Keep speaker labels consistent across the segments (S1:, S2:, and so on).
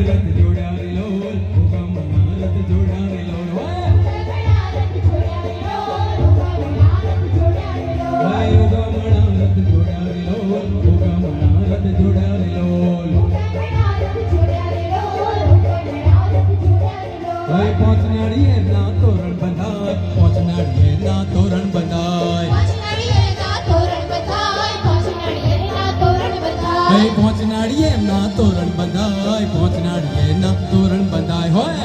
S1: રથ જોડા રે લોલ હુકમના રથ જોડા રે લોલ પહોંચનાડીએ ના તોરણ બંધાય પહોંચનાડીએ ના તોરણ બંધાય પહોંચનાડીએ ના તોરણ બંધાય પહોંચનાડીએ ના તોરણ બંધાય હોય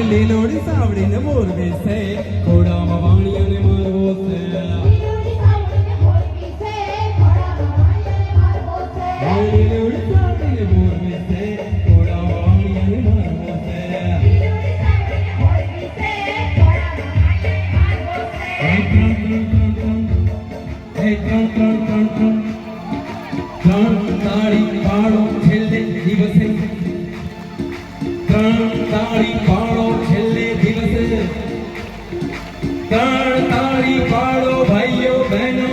S1: લીલોડી સાવડીને મોર બેસે ઘોડામાં વાણિયાને મારવો છે લીલોડી સાવડીને મોર બેસે ઘોડામાં વાણિયાને મારવો છે ત્રણ તાળી પાડો છેલ્લે દિવસે ત્રણ તાળી પાડો છેલ્લે દિવસે ત્રણ તાળી પાડો ભાઈઓ બહેનો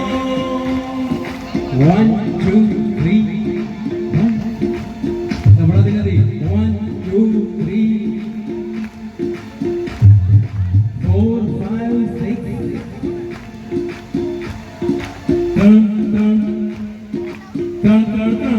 S1: 1 2 3 સંભળાતી નથી 1 2 3 4 5 6 ત્રણ ત્રણ ત્રણ ત્રણ